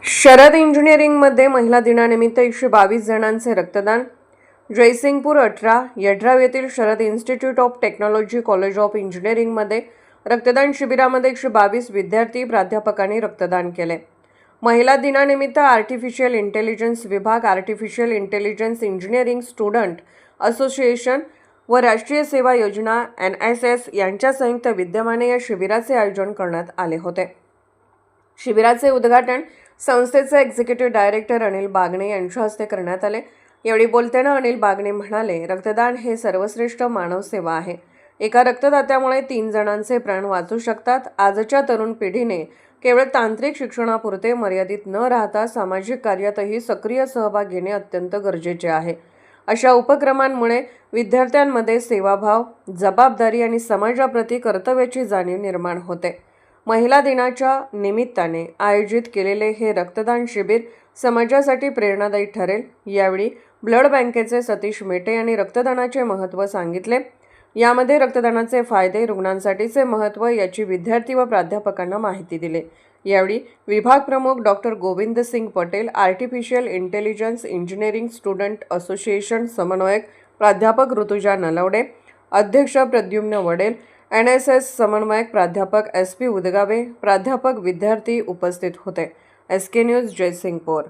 शरद इंजिनिअरिंगमध्ये महिला दिनानिमित्त 122 जणांचे रक्तदान. जयसिंगपूर 18 यड्राव येथील Sharad institute of technology college of इंजिनिअरिंगमध्ये रक्तदान शिबिरामध्ये 122 विद्यार्थी प्राध्यापकांनी रक्तदान केले. महिला दिनानिमित्त आर्टिफिशियल इंटेलिजन्स विभाग, artificial intelligence engineering student association व राष्ट्रीय सेवा योजना NSS यांच्या संयुक्त विद्यमाने या शिबिराचे आयोजन करण्यात आले होते. शिबिराचे उद्घाटन संस्थेचे एक्झिक्युटिव्ह डायरेक्टर अनिल बागणे यांच्या हस्ते करण्यात आले. यावेळी बोलताना अनिल बागणे म्हणाले, रक्तदान हे सर्वश्रेष्ठ मानव सेवा आहे. एका रक्तदात्यामुळे 3 जणांचे प्राण वाचू शकतात. आजच्या तरुण पिढीने केवळ तांत्रिक शिक्षणापुरते मर्यादित न राहता सामाजिक कार्यातही सक्रिय सहभाग घेणे अत्यंत गरजेचे आहे. अशा उपक्रमांमुळे विद्यार्थ्यांमध्ये सेवाभाव, जबाबदारी आणि समाजाप्रती कर्तव्याची जाणीव निर्माण होते. महिला दिनाच्या निमित्ताने आयोजित केलेले हे रक्तदान शिबिर समाजासाठी प्रेरणादायी ठरेल. यावेळी ब्लड बँकेचे सतीश मेटे यांनी रक्तदानाचे महत्त्व सांगितले. यामध्ये रक्तदानाचे फायदे, रुग्णांसाठीचे महत्त्व याची विद्यार्थी व प्राध्यापकांना माहिती दिली. यावेळी विभाग प्रमुख doctor Govind Singh Patel, artificial intelligence engineering student association समन्वयक प्राध्यापक ऋतुजा नलवडे, अध्यक्ष प्रद्युम्न वडेल, NSS समन्वयक प्राध्यापक SP उदगावे, प्राध्यापक, विद्यार्थी उपस्थित होते. SK news, Jaysingpur.